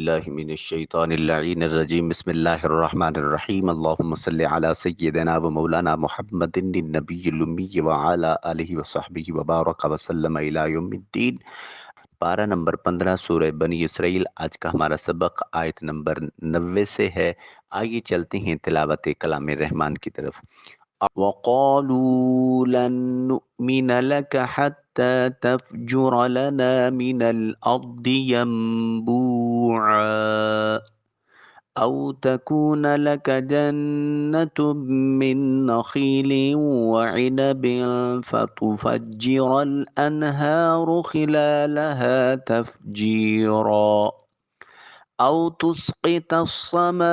باللہ من الشیطان اللعین الرجیم بسم اللہ الرحمن الرحیم اللہم صلی علی سیدنا و مولانا محمد النبی الامی وعلی آلہ وصحبہ وبارک وسلم الی یوم الدین۔ پارہ نمبر 15 سورہ بنی اسرائیل۔ آج کا ہمارا سبق آیت نمبر 90 سے ہے۔ آئیے چلتے ہیں تلاوت کلام رحمان کی طرف۔ وَقَالُوا لَن نُّؤْمِنَ لَكَ حَتَّى تَفْجُرَ لَنَا مِنَ الْأَرْضِ يَنبُوعًا أَوْ تَكُونَ لَكَ جَنَّةٌ مِّن نَّخِيلٍ وَعِنَبٍ فَتُفَجِّرَ الْأَنْهَارُ خِلَالَهَا تَفْجِيرًا أَوْ تُسْقِطَ السَّمَاءَ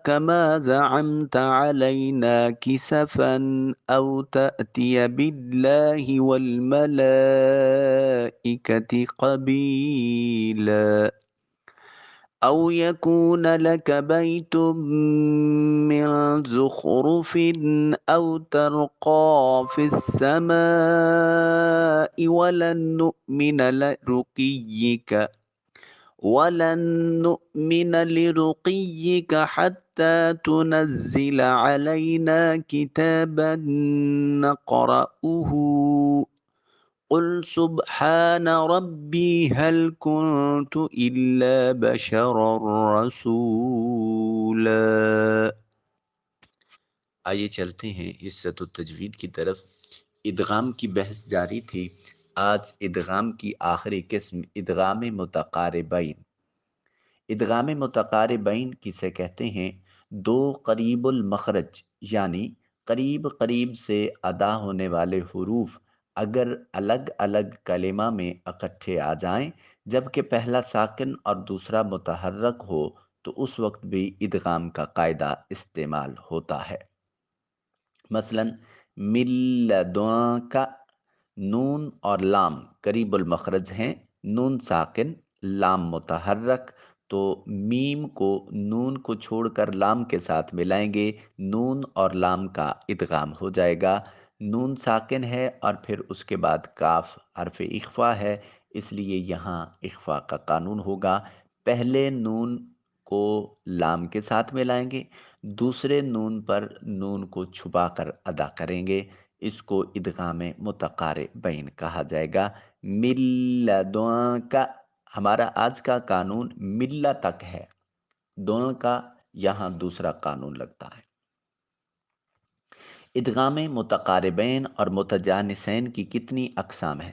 كَمَا زَعَمْتَ عَلَيْنَا كِسَفًا أَوْ تَأْتِيَ بِاللَّهِ وَالْمَلَائِكَةِ قَبِيلًا أَوْ يَكُونَ لَكَ بَيْتٌ مِّن زُخْرُفٍ أَوْ تَرْقَىٰ فِي السَّمَاءِ وَلَن نُّؤْمِنَ لِرُقِيِّكَ حَتَّى تُنَزِّلَ عَلَيْنَا كِتَابًا نَّقْرَؤُهُ قُلْ سُبْحَانَ رَبِّي هَلْ كُنتُ إِلَّا بَشَرًا رَّسُولًا۔ آئیے چلتے ہیں عزت التجوید کی طرف۔ ادغام کی بحث جاری تھی۔ آج ادغام کی آخری قسم ادغام متقاربین۔ ادغام متقاربین کسے کہتے ہیں؟ دو قریب المخرج یعنی قریب قریب سے ادا ہونے والے حروف اگر الگ الگ کلمہ میں اکٹھے آ جائیں جبکہ پہلا ساکن اور دوسرا متحرک ہو تو اس وقت بھی ادغام کا قاعدہ استعمال ہوتا ہے۔ مثلا ملدن کا نون اور لام قریب المخرج ہیں، نون ساکن لام متحرک، تو میم کو نون کو چھوڑ کر لام کے ساتھ ملائیں گے، نون اور لام کا ادغام ہو جائے گا۔ نون ساکن ہے اور پھر اس کے بعد کاف حرف اخفا ہے، اس لیے یہاں اخفا کا قانون ہوگا۔ پہلے نون کو لام کے ساتھ ملائیں گے، دوسرے نون پر نون کو چھپا کر ادا کریں گے، اس کو ادغام متقاربین کہا جائے گا۔ ملدن کا ہمارا آج کا قانون ملہ تک ہے، دونوں کا یہاں دوسرا قانون لگتا ہے۔ ادغام متقاربین اور متجانسین کی کتنی اقسام ہیں؟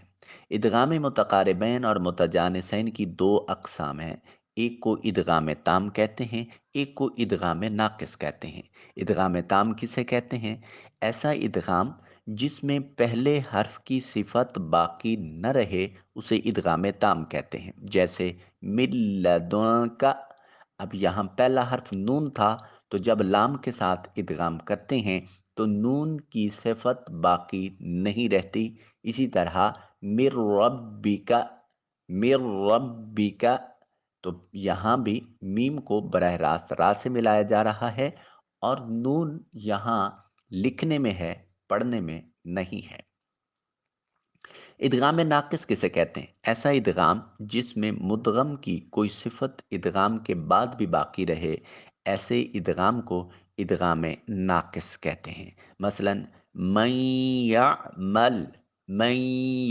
ادغام متقاربین اور متجانسین کی دو اقسام ہیں، ایک کو ادغام تام کہتے ہیں، ایک کو ادغام ناقص کہتے ہیں۔ ادغام تام کسے کہتے ہیں؟ ایسا ادغام جس میں پہلے حرف کی صفت باقی نہ رہے اسے ادغام تام کہتے ہیں۔ جیسے ملدن کا، اب یہاں پہلا حرف نون تھا تو جب لام کے ساتھ ادغام کرتے ہیں تو نون کی صفت باقی نہیں رہتی۔ اسی طرح مر ربک، تو یہاں بھی میم کو براہ راست را سے ملایا جا رہا ہے اور نون یہاں لکھنے میں ہے، پڑھنے میں نہیں ہے۔ ادغام ناقص کسے کہتے ہیں؟ ایسا ادغام جس میں مدغم کی کوئی صفت ادغام کے بعد بھی باقی رہے، ایسے ادغام کو ادغام ناقص کہتے ہیں۔ مثلا من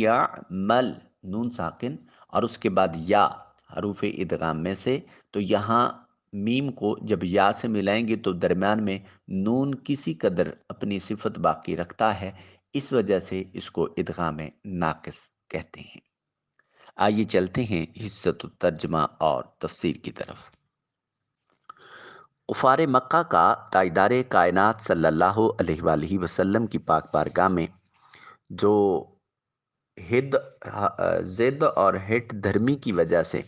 یعمل نون ساکن اور اس کے بعد یا حروف ادغام میں سے، تو یہاں میم کو جب یا سے ملائیں گے تو درمیان میں نون کسی قدر اپنی صفت باقی رکھتا ہے، اس وجہ سے اس کو ادغام ناقص کہتے ہیں۔ آئیے چلتے ہیں حصۃ الترجمہ اور تفسیر کی طرف۔ کفار مکہ کا تاجدار کائنات صلی اللہ علیہ وآلہ وسلم کی پاک بارگاہ میں جو ضد اور ہٹ دھرمی کی وجہ سے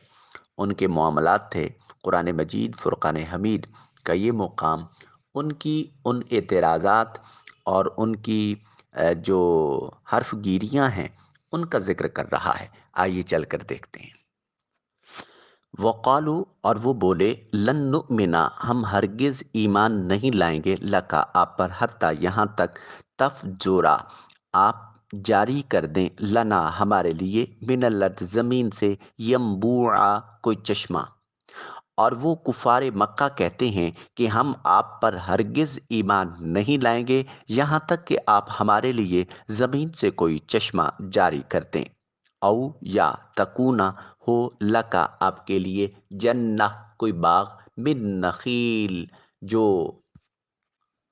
ان کے معاملات تھے، قرآن مجید فرقان حمید کا یہ مقام ان کی ان اعتراضات اور ان کی جو حرف گیریاں ہیں ان کا ذکر کر رہا ہے۔ آئیے چل کر دیکھتے ہیں۔ وقالو اور وہ بولے، لن نؤمنا ہم ہرگز ایمان نہیں لائیں گے، لکا آپ پر، حتیٰ یہاں تک، تفجرا آپ جاری کر دیں لنا ہمارے لیے من الارض زمین سے ینبوعا کوئی چشمہ۔ اور وہ کفار مکہ کہتے ہیں کہ ہم آپ پر ہرگز ایمان نہیں لائیں گے یہاں تک کہ آپ ہمارے لیے زمین سے کوئی چشمہ جاری کر دیں۔ او یا تکونا ہو لکا آپ کے لیے جنہ کوئی باغ من نخیل جو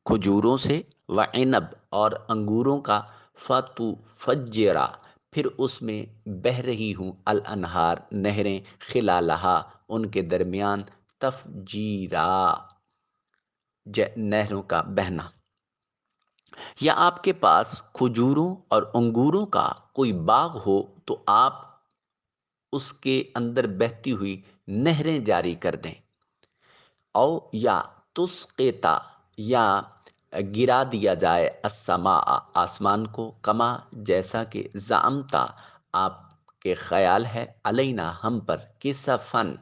کھجوروں سے وعنب اور انگوروں کا فتو فجرا پھر اس میں بہہ رہی ہوں الانہار نہریں خلالہا ان کے درمیان تفجیرا نہروں کا بہنا۔ یا آپ کے پاس کھجوروں اور انگوروں کا کوئی باغ ہو تو آپ اس کے اندر بہتی ہوئی نہریں جاری کر دیں۔ او یا تسقیتا یا گرا دیا جائے السماء آسمان کو کما جیسا کہ زعمتا آپ کے خیال ہے علینا ہم پر کسفن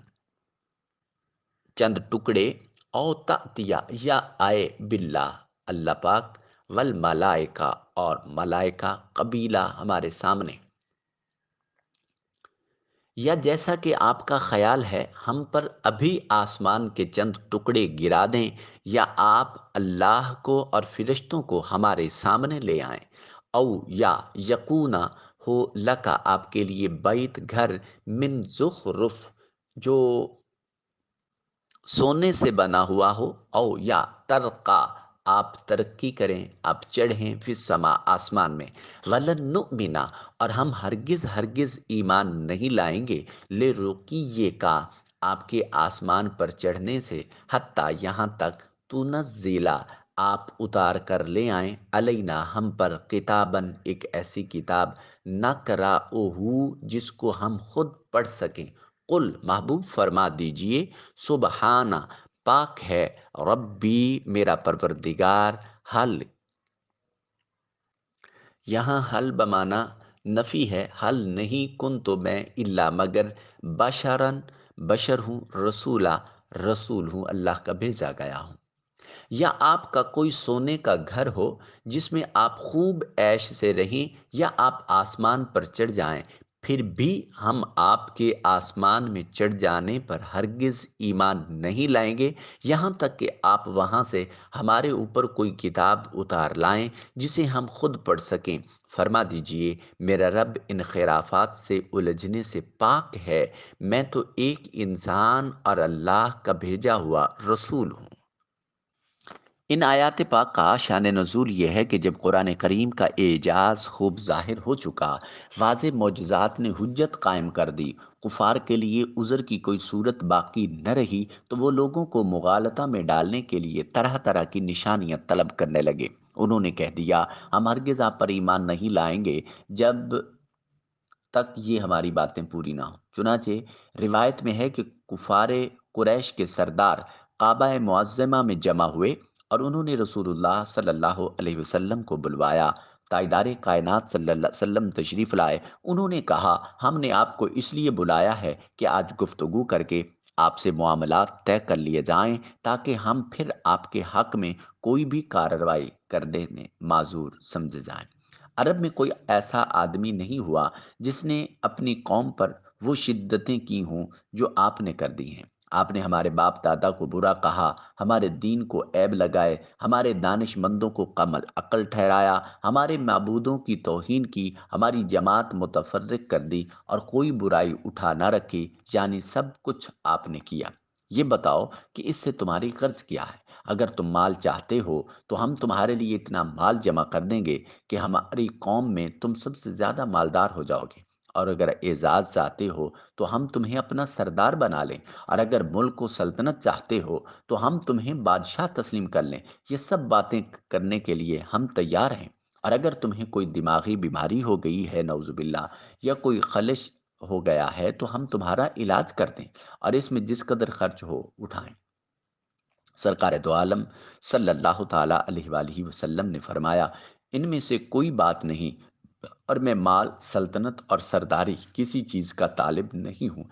چند ٹکڑے او تأتیا یا آئے باللہ اللہ پاک والملائکہ اور ملائکہ قبیلہ ہمارے سامنے۔ یا جیسا کہ آپ کا خیال ہے ہم پر ابھی آسمان کے چند ٹکڑے گرا دیں یا آپ اللہ کو اور فرشتوں کو ہمارے سامنے لے آئیں۔ او یا یقونا ہو لکا آپ کے لیے بیت گھر من زخرف جو سونے سے بنا ہوا ہو۔ او یا ترقا آپ ترقی کریں آپ چڑھیں فی السماء آسمان میں۔ ولن نؤمنا اور ہم ہرگز ہرگز ایمان نہیں لائیں گے لرقیے کا آپ کے آسمان پر چڑھنے سے حتیٰ یہاں تک تنزیلا آپ اتار کر لے آئیں علینا ہم پر کتابن ایک ایسی کتاب نقرأہ جس کو ہم خود پڑھ سکیں۔ قل محبوب فرما دیجئے سبحانہ پاک ہے ربی میرا پروردگار حل یہاں حل بمانا نفی ہے حل نہیں کن تو میں الا مگر بشرن بشر ہوں رسولہ رسول ہوں اللہ کا بھیجا گیا ہوں۔ یا آپ کا کوئی سونے کا گھر ہو جس میں آپ خوب عیش سے رہیں یا آپ آسمان پر چڑھ جائیں پھر بھی ہم آپ کے آسمان میں چڑھ جانے پر ہرگز ایمان نہیں لائیں گے یہاں تک کہ آپ وہاں سے ہمارے اوپر کوئی کتاب اتار لائیں جسے ہم خود پڑھ سکیں۔ فرما دیجئے میرا رب ان خرافات سے الجھنے سے پاک ہے میں تو ایک انسان اور اللہ کا بھیجا ہوا رسول ہوں۔ ان آیات پاک کا شان نزول یہ ہے کہ جب قرآن کریم کا اعجاز خوب ظاہر ہو چکا واضح معجزات نے حجت قائم کر دی کفار کے لیے عذر کی کوئی صورت باقی نہ رہی تو وہ لوگوں کو مغالطہ میں ڈالنے کے لیے طرح طرح کی نشانیاں طلب کرنے لگے۔ انہوں نے کہہ دیا ہم ہرگز آپ پر ایمان نہیں لائیں گے جب تک یہ ہماری باتیں پوری نہ ہوں۔ چنانچہ روایت میں ہے کہ کفار قریش کے سردار کعبہ معظمہ میں جمع ہوئے اور انہوں نے رسول اللہ صلی اللہ علیہ وسلم کو بلوایا۔ تاجدار کائنات صلی اللہ علیہ وسلم تشریف لائے۔ انہوں نے کہا ہم نے آپ کو اس لیے بلایا ہے کہ آج گفتگو کر کے آپ سے معاملات طے کر لیے جائیں تاکہ ہم پھر آپ کے حق میں کوئی بھی کارروائی کرنے میں معذور سمجھے جائیں۔ عرب میں کوئی ایسا آدمی نہیں ہوا جس نے اپنی قوم پر وہ شدتیں کی ہوں جو آپ نے کر دی ہیں۔ آپ نے ہمارے باپ دادا کو برا کہا ہمارے دین کو عیب لگائے ہمارے دانش مندوں کو کم العقل ٹھہرایا ہمارے معبودوں کی توہین کی ہماری جماعت متفرق کر دی اور کوئی برائی اٹھا نہ رکھی یعنی سب کچھ آپ نے کیا۔ یہ بتاؤ کہ اس سے تمہاری غرض کیا ہے؟ اگر تم مال چاہتے ہو تو ہم تمہارے لیے اتنا مال جمع کر دیں گے کہ ہماری قوم میں تم سب سے زیادہ مالدار ہو جاؤ گے، اور اگر اعزاز چاہتے ہو تو ہم تمہیں اپنا سردار بنا لیں، اور اگر ملک و سلطنت چاہتے ہو تو ہم تمہیں بادشاہ تسلیم کر لیں۔ یہ سب باتیں کرنے کے لیے ہم تیار ہیں، اور اگر تمہیں کوئی دماغی بیماری ہو گئی ہے نعوذ باللہ یا کوئی خلش ہو گیا ہے تو ہم تمہارا علاج کر دیں اور اس میں جس قدر خرچ ہو اٹھائیں۔ سرکار دو عالم صلی اللہ تعالیٰ علیہ وآلہ وسلم نے فرمایا ان میں سے کوئی بات نہیں اور میں مال، سلطنت اور سرداری کسی چیز کا طالب نہیں ہوں۔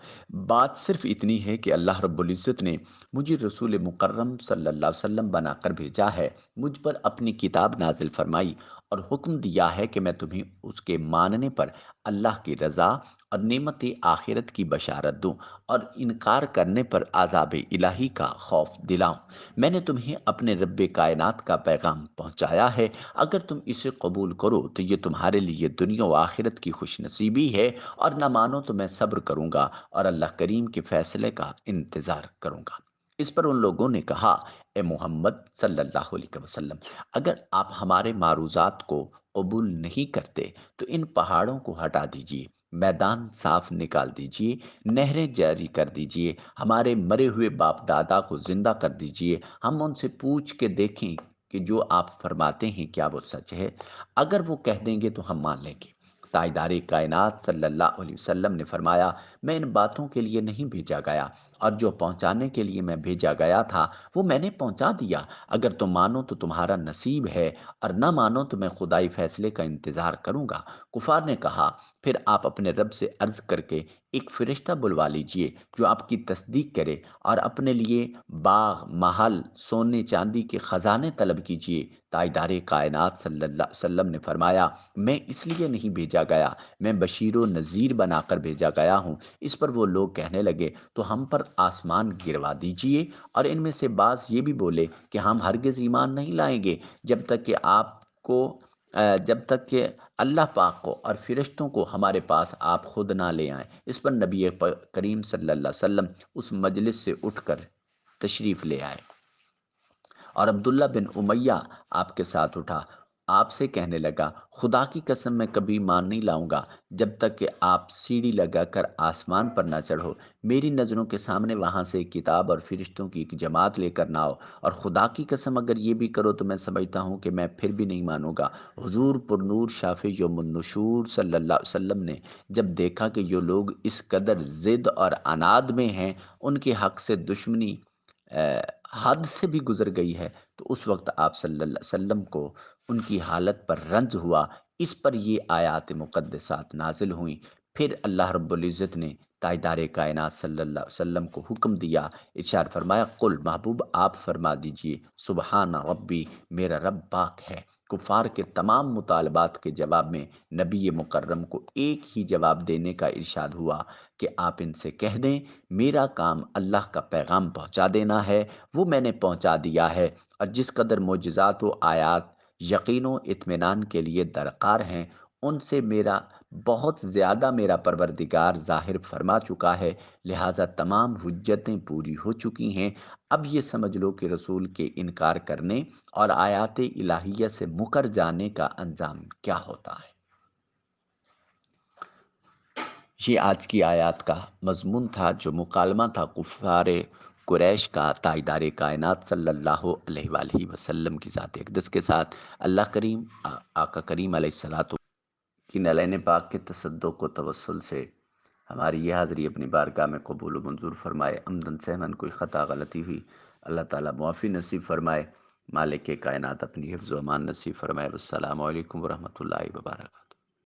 بات صرف اتنی ہے کہ اللہ رب العزت نے مجھے رسول مکرم صلی اللہ علیہ وسلم بنا کر بھیجا ہے، مجھ پر اپنی کتاب نازل فرمائی اور حکم دیا ہے کہ میں تمہیں اس کے ماننے پر اللہ کی رضا اور نعمت آخرت کی بشارت دوں اور انکار کرنے پر عذاب الہی کا خوف دلاؤں۔ میں نے تمہیں اپنے رب کائنات کا پیغام پہنچایا ہے، اگر تم اسے قبول کرو تو یہ تمہارے لیے دنیا و آخرت کی خوش نصیبی ہے، اور نہ مانو تو میں صبر کروں گا اور اللہ کریم کے فیصلے کا انتظار کروں گا۔ اس پر ان لوگوں نے کہا، اے محمد صلی اللہ علیہ وسلم، اگر آپ ہمارے معروضات کو قبول نہیں کرتے تو ان پہاڑوں کو ہٹا دیجئے، میدان صاف نکال دیجئے، نہریں جاری کر دیجئے، ہمارے مرے ہوئے باپ دادا کو زندہ کر دیجئے، ہم ان سے پوچھ کے دیکھیں کہ جو آپ فرماتے ہیں کیا وہ سچ ہے؟ اگر وہ کہہ دیں گے تو ہم مان لیں گے۔ تاجدار کائنات صلی اللہ علیہ وسلم نے فرمایا، میں ان باتوں کے لیے نہیں بھیجا گیا، اور جو پہنچانے کے لیے میں بھیجا گیا تھا وہ میں نے پہنچا دیا۔ اگر تم مانو تو تمہارا نصیب ہے، اور نہ مانو تو میں خدائی فیصلے کا انتظار کروں گا۔ کفار نے کہا، پھر آپ اپنے رب سے عرض کر کے ایک فرشتہ بلوا لیجئے جو آپ کی تصدیق کرے، اور اپنے لیے باغ، محل، سونے چاندی کے خزانے طلب کیجئے۔ تاجدار کائنات صلی اللہ علیہ وسلم نے فرمایا، میں اس لیے نہیں بھیجا گیا، میں بشیر و نذیر بنا کر بھیجا گیا ہوں۔ اس پر وہ لوگ کہنے لگے، تو ہم پر آسمان گروا دیجئے، اور ان میں سے بعض یہ بھی بولے کہ ہم ہرگز ایمان نہیں لائیں گے جب تک کہ اللہ پاک کو اور فرشتوں کو ہمارے پاس آپ خود نہ لے آئیں۔ اس پر نبی کریم صلی اللہ علیہ وسلم اس مجلس سے اٹھ کر تشریف لے آئے، اور عبداللہ بن امیہ آپ کے ساتھ اٹھا، آپ سے کہنے لگا، خدا کی قسم میں کبھی مان نہیں لاؤں گا جب تک کہ آپ سیڑھی لگا کر آسمان پر نہ چڑھو، میری نظروں کے سامنے وہاں سے ایک کتاب اور فرشتوں کی ایک جماعت لے کر نہ آؤ، اور خدا کی قسم اگر یہ بھی کرو تو میں سمجھتا ہوں کہ میں پھر بھی نہیں مانوں گا۔ حضور پر نور شافع یوم النشور صلی اللہ علیہ وسلم نے جب دیکھا کہ یہ لوگ اس قدر ضد اور عناد میں ہیں، ان کے حق سے دشمنی حد سے بھی گزر گئی ہے، تو اس وقت آپ صلی اللہ علیہ وسلم کو ان کی حالت پر رنج ہوا۔ اس پر یہ آیات مقدسات نازل ہوئیں۔ پھر اللہ رب العزت نے تاجدار کائنات صلی اللہ علیہ وسلم کو حکم دیا، ارشاد فرمایا، قل محبوب آپ فرما دیجئے، سبحان ربی، میرا رب پاک ہے۔ کفار کے تمام مطالبات کے جواب میں نبی مکرم کو ایک ہی جواب دینے کا ارشاد ہوا کہ آپ ان سے کہہ دیں، میرا کام اللہ کا پیغام پہنچا دینا ہے، وہ میں نے پہنچا دیا ہے، اور جس قدر معجزات و آیات یقین و اطمینان کے لیے درکار ہیں، ان سے بہت زیادہ میرا پروردگار ظاہر فرما چکا ہے، لہٰذا تمام حجتیں پوری ہو چکی ہیں۔ اب یہ سمجھ لو کہ رسول کے انکار کرنے اور آیات الہیہ سے مکر جانے کا انجام کیا ہوتا ہے۔ یہ آج کی آیات کا مضمون تھا، جو مکالمہ تھا کفار قریش کا تاجدار کائنات صلی اللہ علیہ وآلہ وسلم کی ذات اقدس کے ساتھ۔ اللہ کریم آقا کریم علیہ الصلوۃ کی نعلین پاک کے تصدق و توسل سے ہماری یہ حاضری اپنی بارگاہ میں قبول و منظور فرمائے۔ عمدن سہمن کوئی خطا غلطی ہوئی، اللہ تعالیٰ معافی نصیب فرمائے۔ مالک کائنات اپنی حفظ و امان نصیب فرمائے۔ السلام علیکم ورحمۃ اللہ وبرکاتہ۔